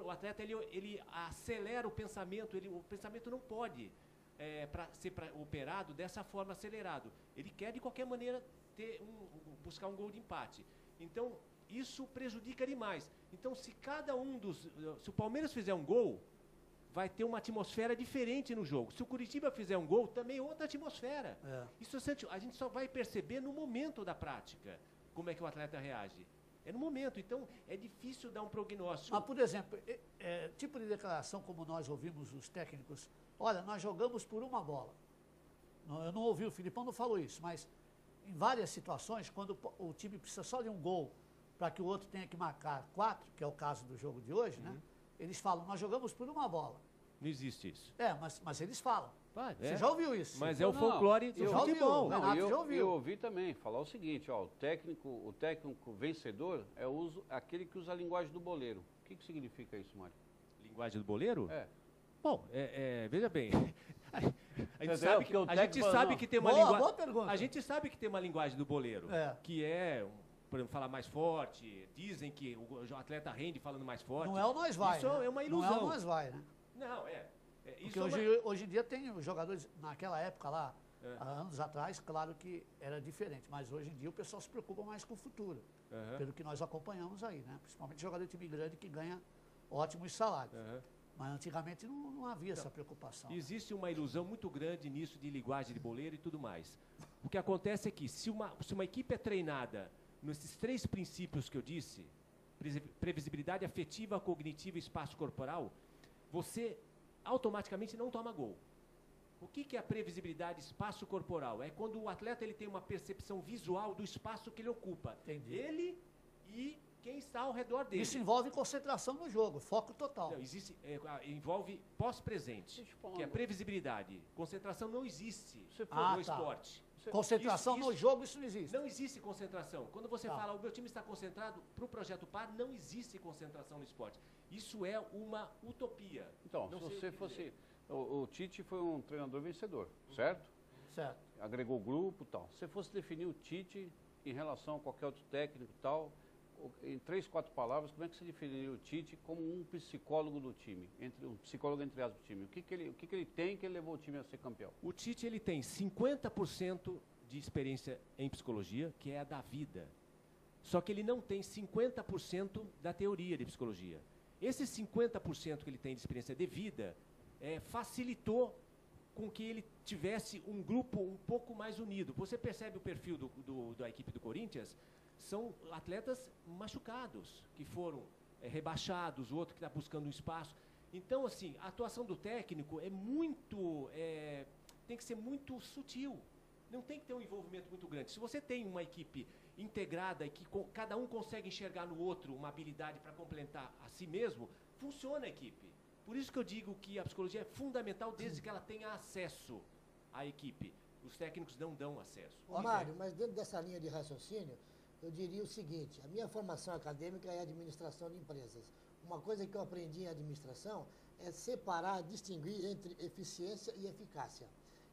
atleta, ele acelera o pensamento. O pensamento não pode ser operado dessa forma acelerado. Ele quer, de qualquer maneira, buscar um gol de empate. Então, isso prejudica demais. Então, se o Palmeiras fizer um gol, vai ter uma atmosfera diferente no jogo. Se o Curitiba fizer um gol, também outra atmosfera. Isso a gente só vai perceber no momento da prática, como é que o atleta reage. É no momento, então é difícil dar um prognóstico. Mas, por exemplo, tipo de declaração como nós ouvimos os técnicos, olha, nós jogamos por uma bola. Eu não ouvi, o Filipão não falou isso, mas em várias situações, quando o time precisa só de um gol para que o outro tenha que marcar 4, que é o caso do jogo de hoje, né? Eles falam, nós jogamos por uma bola. Não existe isso. Mas eles falam. Você É. já ouviu isso? Mas é o folclore do futebol. Não, Renato já ouviu. Eu ouvi também falar o seguinte, ó, o técnico vencedor é aquele que usa a linguagem do boleiro. O que significa isso, Mário? Linguagem do boleiro? É. Bom, veja bem. A gente Entendeu? sabe, Porque o a gente técnico sabe não. que tem uma Boa linguagem. pergunta. A gente sabe que tem uma linguagem do boleiro, que é, por exemplo, falar mais forte. Dizem que o atleta rende falando mais forte. Não é o nós vai. Isso né? é uma ilusão. Não é o nós vai, né? Não, Porque isso hoje em dia tem os jogadores, naquela época lá, há anos atrás, claro que era diferente, mas hoje em dia o pessoal se preocupa mais com o futuro, pelo que nós acompanhamos aí, né? Principalmente jogador de time grande que ganha ótimos salários. Mas antigamente não havia essa preocupação. Existe uma ilusão muito grande nisso de linguagem de boleiro e tudo mais. O que acontece é que se uma equipe é treinada nesses 3 princípios que eu disse, previsibilidade afetiva, cognitiva e espaço corporal, você automaticamente não toma gol. O que é a previsibilidade espaço corporal? É quando o atleta ele tem uma percepção visual do espaço que ele ocupa. Entendi. Ele e quem está ao redor dele. Isso envolve concentração no jogo, foco total. Não, envolve pós-presente, que é previsibilidade. Concentração não existe no esporte. Concentração no jogo, isso não existe. Não existe concentração. Quando você fala, o meu time está concentrado, para o Projeto Par, não existe concentração no esporte. Isso é uma utopia. Então, se você fosse... O Tite foi um treinador vencedor, certo? Certo. Agregou grupo e tal. Se você fosse definir o Tite em relação a qualquer outro técnico e tal, em 3, 4 palavras, como é que você definiria o Tite como um psicólogo do time? Um psicólogo entre aspas do time. O que ele tem que ele levou o time a ser campeão? O Tite ele tem 50% de experiência em psicologia, que é a da vida. Só que ele não tem 50% da teoria de psicologia. Esse 50% que ele tem de experiência de vida facilitou com que ele tivesse um grupo um pouco mais unido. Você percebe o perfil da equipe do Corinthians? São atletas machucados, que foram rebaixados, o outro que está buscando um espaço. Então, assim, a atuação do técnico tem que ser muito sutil. Não tem que ter um envolvimento muito grande. Se você tem uma equipe integrada e que cada um consegue enxergar no outro uma habilidade para complementar a si mesmo, funciona a equipe. Por isso que eu digo que a psicologia é fundamental desde que ela tenha acesso à equipe. Os técnicos não dão acesso. Mário, mas dentro dessa linha de raciocínio, eu diria o seguinte, a minha formação acadêmica é administração de empresas. Uma coisa que eu aprendi em administração é separar, distinguir entre eficiência e eficácia.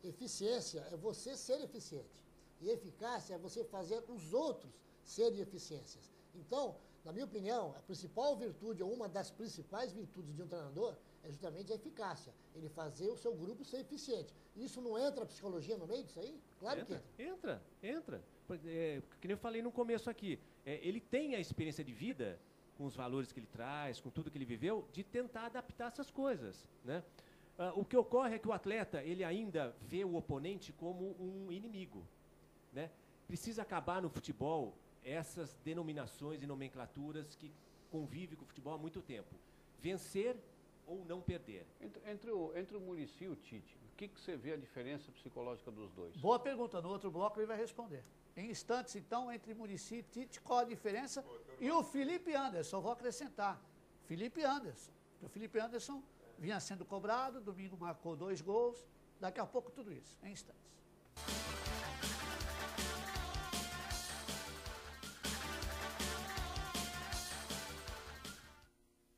Eficiência é você ser eficiente. E eficácia é você fazer os outros serem eficiências. Então, na minha opinião, a principal virtude, ou uma das principais virtudes de um treinador, é justamente a eficácia. Ele fazer o seu grupo ser eficiente. Isso não entra a psicologia no meio disso aí? Claro que entra. Entra. Que nem eu falei no começo aqui. Ele tem a experiência de vida, com os valores que ele traz, com tudo que ele viveu, de tentar adaptar essas coisas, né? O que ocorre é que o atleta, ele ainda vê o oponente como um inimigo, né? Precisa acabar no futebol essas denominações e nomenclaturas que convivem com o futebol há muito tempo. vencer ou não perder. Entre o Muricy e o Tite, o que você vê a diferença psicológica dos dois? Boa pergunta, no outro bloco ele vai responder. Em instantes, então, entre Muricy e Tite, qual a diferença? E o Felipe Anderson, vou acrescentar. Felipe Anderson. O Felipe Anderson vinha sendo cobrado, domingo marcou 2 gols. Daqui a pouco tudo isso, em instantes.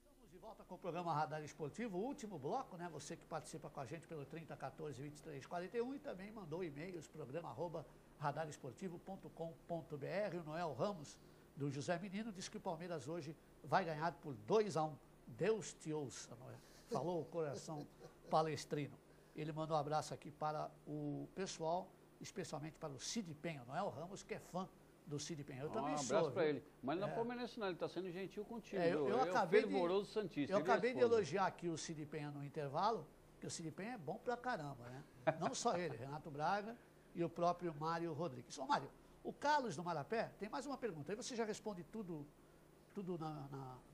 Estamos de volta com o programa Radar Esportivo, o último bloco, né? Você que participa com a gente pelo 3014-2341 e também mandou e-mails, programa@radaresportivo.com.br. O Noel Ramos, do José Menino, disse que o Palmeiras hoje vai ganhar por 2-1. Deus te ouça, Noel. Falou o coração palestrino. Ele mandou um abraço aqui para o pessoal, especialmente para o Cid Penha, Noel Ramos, que é fã do Cid Penha. Eu também sou. Um abraço para viu? ele. Mas não é palmeirense não, ele está sendo gentil contigo. Eu é acabei o fervoroso santista. Eu acabei de elogiar aqui o Cid Penha no intervalo, que o Cid Penha é bom pra caramba, né? Não só ele, Renato Braga e o próprio Mário Rodrigues. Ô Mário, o Carlos do Marapé tem mais uma pergunta, aí você já responde tudo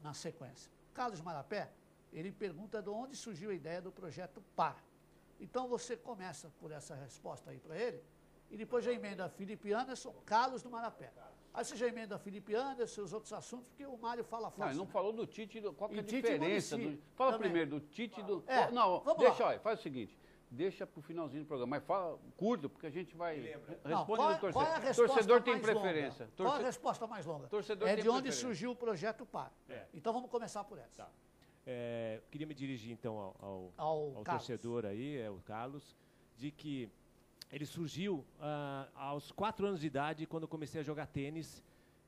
na sequência. O Carlos do Marapé, ele pergunta de onde surgiu a ideia do projeto PAR. Então você começa por essa resposta aí para ele, e depois já emenda Felipe Anderson, Carlos do Marapé. Aí você já emenda Felipe Anderson, os outros assuntos, porque o Mário fala fácil. Não, ele não falou do Tite, qual que é a Tite diferença? Fala também. primeiro do Tite e do... Não, vamos deixa, lá. olha, faz o seguinte, deixa pro finalzinho do programa, mas fala curto, porque a gente vai... Não, Responde do torcedor. qual é a resposta Torcedor tem mais preferência. longa? Qual é a resposta mais longa? Torcedor é tem de onde preferência. surgiu o projeto PAR. Então vamos começar por essa. Tá. Queria me dirigir então ao Ao Carlos. torcedor aí, o Carlos, de que ele surgiu aos 4 anos de idade, quando eu comecei a jogar tênis,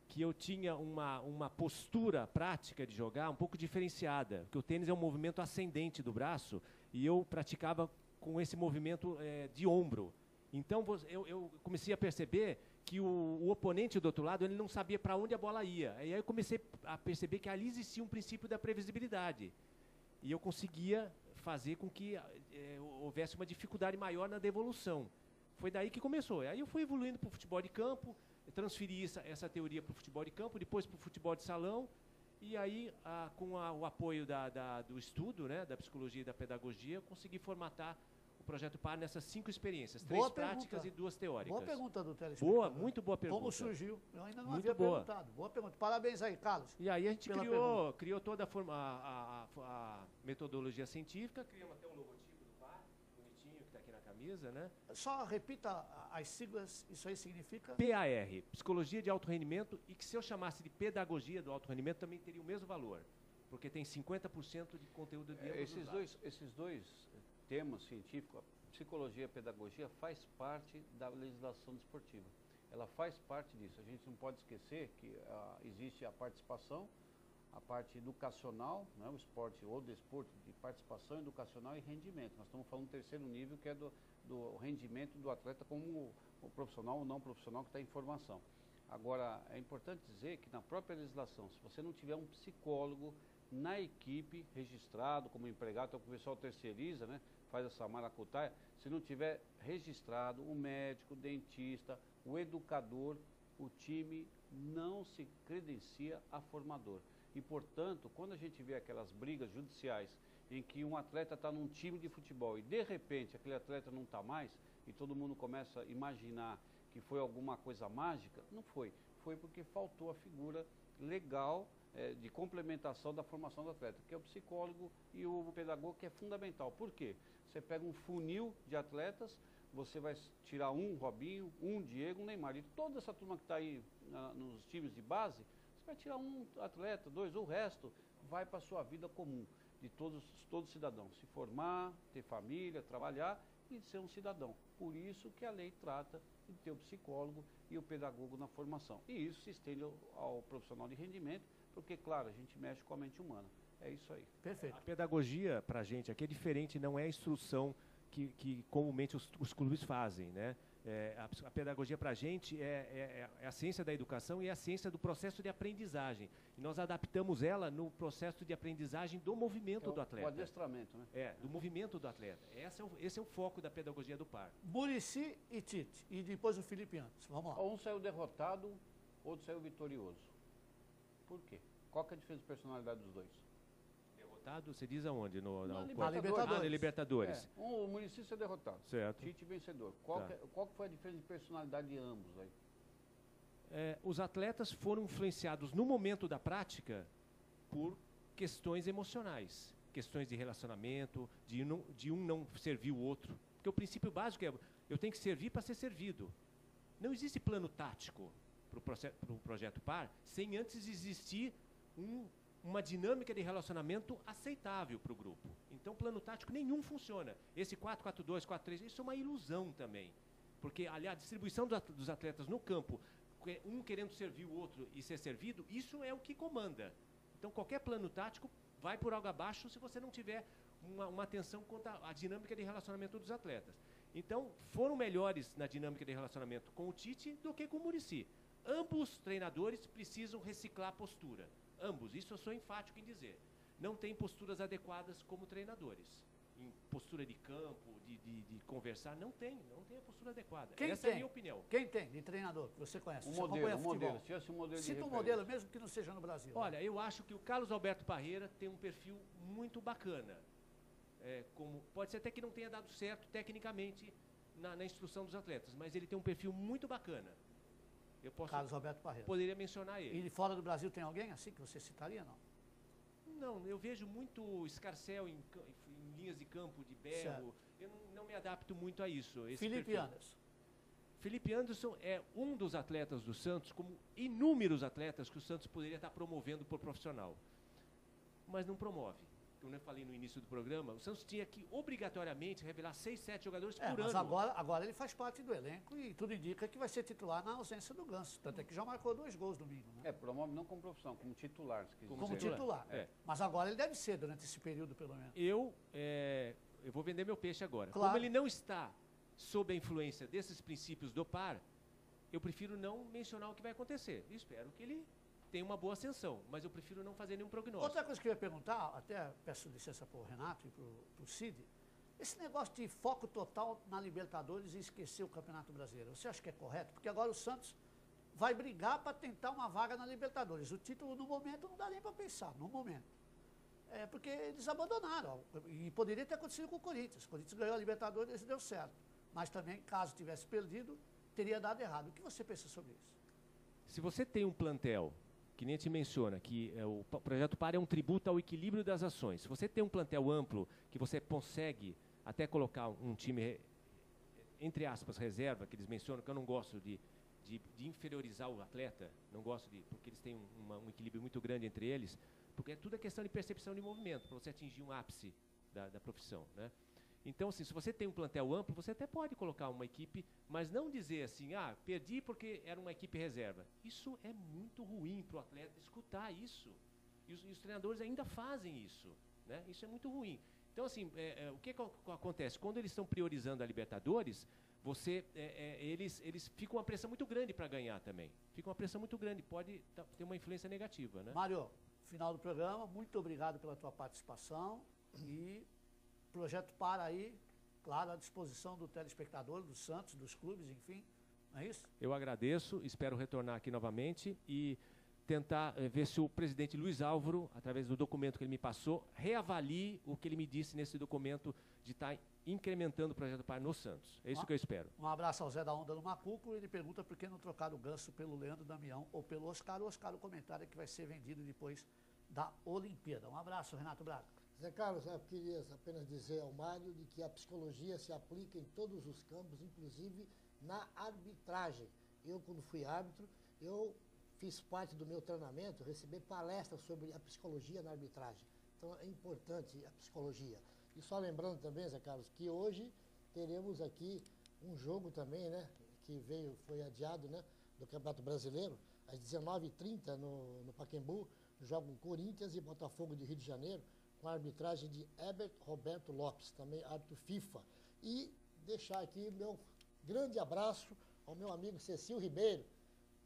que eu tinha uma postura prática de jogar um pouco diferenciada, porque o tênis é um movimento ascendente do braço e eu praticava com esse movimento de ombro. Então eu comecei a perceber que o oponente do outro lado ele não sabia para onde a bola ia. E aí eu comecei a perceber que ali existia um princípio da previsibilidade. E eu conseguia fazer com que houvesse uma dificuldade maior na devolução. Foi daí que começou. Aí eu fui evoluindo para o futebol de campo, transferi essa teoria para o futebol de campo, depois para o futebol de salão, e aí, com o apoio do estudo, né, da psicologia e da pedagogia, eu consegui formatar o projeto PAR nessas 5 experiências, 3 práticas e 2 teóricas. Boa pergunta do telespectador. Muito boa pergunta. Como surgiu? Eu ainda não Muito havia boa. perguntado. Boa pergunta. Parabéns aí, Carlos. E aí a gente pela criou toda a metodologia científica, criamos até um logotipo do PAR, bonitinho, que está aqui na camisa, né? Só repita as siglas, isso aí significa? PAR, Psicologia de Alto Rendimento, e que se eu chamasse de Pedagogia do Alto Rendimento também teria o mesmo valor, porque tem 50% de conteúdo de Esses dois temas científicos, psicologia e pedagogia, faz parte da legislação desportiva. Ela faz parte disso. A gente não pode esquecer que existe a participação, a parte educacional, né, o esporte ou desporto de participação educacional e rendimento. Nós estamos falando do terceiro nível, que é do rendimento do atleta como o profissional ou não profissional que está em formação. Agora, é importante dizer que na própria legislação, se você não tiver um psicólogo na equipe registrado como empregado, então o pessoal terceiriza, né, faz essa maracutaia, se não tiver registrado o médico, o dentista, o educador, o time não se credencia a formador. E, portanto, quando a gente vê aquelas brigas judiciais em que um atleta está num time de futebol e, de repente, aquele atleta não está mais e todo mundo começa a imaginar que foi alguma coisa mágica, não foi. Foi porque faltou a figura legal de complementação da formação do atleta, que é o psicólogo e o pedagogo, que é fundamental. Por quê? Você pega um funil de atletas, você vai tirar um Robinho, um Diego, um Neymar, e toda essa turma que está aí nos times de base, você vai tirar um atleta, 2, o resto vai para a sua vida comum, de todo cidadão, se formar, ter família, trabalhar e ser um cidadão. Por isso que a lei trata de ter o psicólogo e o pedagogo na formação. E isso se estende ao profissional de rendimento, porque, claro, a gente mexe com a mente humana. É isso aí. Perfeito. A pedagogia, para a gente, aqui é diferente, não é a instrução que comumente os clubes fazem, né? A pedagogia para a gente é a ciência da educação e é a ciência do processo de aprendizagem. E nós adaptamos ela no processo de aprendizagem do movimento do atleta. O adestramento, né? Do movimento do atleta. Esse é o foco da pedagogia do PAR. Muricy e Tite. E depois o Felipe Anderson. Vamos lá. Um saiu derrotado, outro saiu vitorioso. Por quê? Qual que é a diferença de personalidade dos dois? derrotado, você diz aonde? Na Libertadores. O Muricy é derrotado. Certo. Tite vencedor. Qual que foi a diferença de personalidade de ambos aí? Os atletas foram influenciados no momento da prática por questões emocionais, questões de relacionamento, de um não servir o outro. Porque o princípio básico é, eu tenho que servir para ser servido. Não existe plano tático para o projeto PAR sem antes existir uma dinâmica de relacionamento aceitável para o grupo. Então, plano tático nenhum funciona. Esse 4-4-2, 4-3, isso é uma ilusão também. Porque, aliás, a distribuição dos atletas no campo, um querendo servir o outro e ser servido, isso é o que comanda. Então, qualquer plano tático vai por água abaixo se você não tiver uma atenção quanto à dinâmica de relacionamento dos atletas. Então, foram melhores na dinâmica de relacionamento com o Tite do que com o Muricy. Ambos treinadores precisam reciclar a postura. Ambos, isso eu sou enfático em dizer. Não tem posturas adequadas como treinadores. Em postura de campo, de conversar, não tem a postura adequada. Essa é a minha opinião. Quem tem de treinador que você conhece? Um modelo. Se tivesse um modelo Cita um modelo mesmo que não seja no Brasil. Olha, eu acho que o Carlos Alberto Parreira tem um perfil muito bacana. Pode ser até que não tenha dado certo tecnicamente na instrução dos atletas, mas ele tem um perfil muito bacana. Carlos Alberto Parreira. Poderia mencionar ele. E fora do Brasil tem alguém assim que você citaria, não? Não, eu vejo muito escarcéu em linhas de campo, de berro. Certo. Eu não me adapto muito a isso. Felipe Anderson. Felipe Anderson é um dos atletas do Santos, como inúmeros atletas que o Santos poderia estar promovendo por profissional. Mas não promove. Como eu falei no início do programa, o Santos tinha que obrigatoriamente revelar 6, 7 jogadores por ano. Mas agora ele faz parte do elenco e tudo indica que vai ser titular na ausência do Ganso. Tanto é que já marcou 2 gols domingo. Né? Promove não como profissão, como titular. Como titular. Mas agora ele deve ser durante esse período, pelo menos. Eu vou vender meu peixe agora. Claro. Como ele não está sob a influência desses princípios do PAR, eu prefiro não mencionar o que vai acontecer. Eu espero que ele tem uma boa ascensão, mas eu prefiro não fazer nenhum prognóstico. Outra coisa que eu ia perguntar, até peço licença para o Renato e para o Cid, esse negócio de foco total na Libertadores e esquecer o Campeonato Brasileiro, você acha que é correto? Porque agora o Santos vai brigar para tentar uma vaga na Libertadores. O título, no momento, não dá nem para pensar, no momento. Porque eles abandonaram, e poderia ter acontecido com o Corinthians. O Corinthians ganhou a Libertadores e deu certo. Mas também, caso tivesse perdido, teria dado errado. O que você pensa sobre isso? Se você tem um plantel que nem te menciona, que o projeto PAR é um tributo ao equilíbrio das ações. Se você tem um plantel amplo, que você consegue até colocar um time, entre aspas, reserva, que eles mencionam, que eu não gosto de inferiorizar o atleta, não gosto porque eles têm um equilíbrio muito grande entre eles, porque tudo é questão de percepção de movimento, para você atingir um ápice da profissão, né? Então, assim, se você tem um plantel amplo, você até pode colocar uma equipe, mas não dizer assim, perdi porque era uma equipe reserva. Isso é muito ruim para o atleta escutar isso. E os treinadores ainda fazem isso, né? Isso é muito ruim. Então, assim, o que acontece? Quando eles estão priorizando a Libertadores, eles ficam uma pressão muito grande para ganhar também. Fica uma pressão muito grande, pode ter uma influência negativa, né? Mário, final do programa, muito obrigado pela tua participação e projeto PAR aí, claro, à disposição do telespectador, do Santos, dos clubes, enfim, não é isso? Eu agradeço, espero retornar aqui novamente e tentar ver se o presidente Luiz Álvaro, através do documento que ele me passou, reavalie o que ele me disse nesse documento de estar incrementando o projeto PAR no Santos. É isso que eu espero. Um abraço ao Zé da Onda no Macuco. Ele pergunta por que não trocar o Ganso pelo Leandro Damião ou pelo Oscar. O Oscar, o comentário é que vai ser vendido depois da Olimpíada. Um abraço, Renato Braga. Zé Carlos, eu queria apenas dizer ao Mário de que a psicologia se aplica em todos os campos, inclusive na arbitragem. Eu, quando fui árbitro, eu fiz parte do meu treinamento, receber palestras sobre a psicologia na arbitragem. Então, é importante a psicologia. E só lembrando também, Zé Carlos, que hoje teremos aqui um jogo também, né, que foi adiado, né, do Campeonato Brasileiro, às 19h30 no Pacaembu, jogam Corinthians e Botafogo de Rio de Janeiro, com a arbitragem de Herbert Roberto Lopes, também árbitro FIFA. E deixar aqui meu grande abraço ao meu amigo Cecil Ribeiro,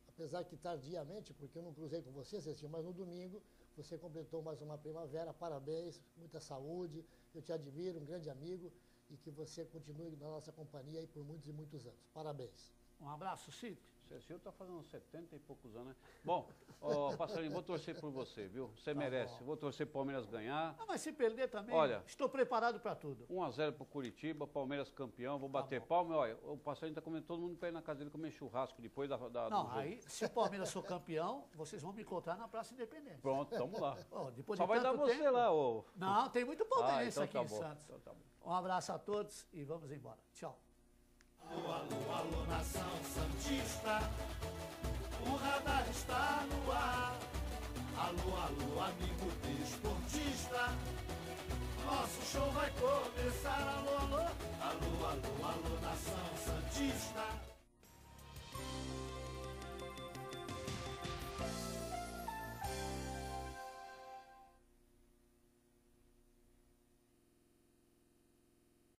apesar que tardiamente, porque eu não cruzei com você, Cecil, mas no domingo você completou mais uma primavera, parabéns, muita saúde, eu te admiro, um grande amigo, e que você continue na nossa companhia aí por muitos e muitos anos. Parabéns. Um abraço, Cid. O Cecil tá fazendo uns 70 e poucos anos, né? Bom, ó, Passarinho, vou torcer por você, viu? Você merece. bom. Vou torcer pro Palmeiras ganhar. Ah, mas se perder também, Olha, estou preparado para tudo. 1-0 pro Curitiba, Palmeiras campeão, vou bater palma. Olha, o Passarinho tá comendo todo mundo pra ir na casa dele comer churrasco depois do Não, jogo. aí, se o Palmeiras for campeão, vocês vão me encontrar na Praça Independente. Pronto, tamo lá. Ó, depois Só de vai dar tanto você tempo- lá, ô. Não, tem muito palmeirense então aqui tá em bom, Santos. então tá bom. Um abraço a todos e vamos embora. Tchau. Alô, alô, alô, nação santista, o radar está no ar. Alô, alô, amigo desportista, nosso show vai começar. Alô, alô, alô, alô, alô, nação santista.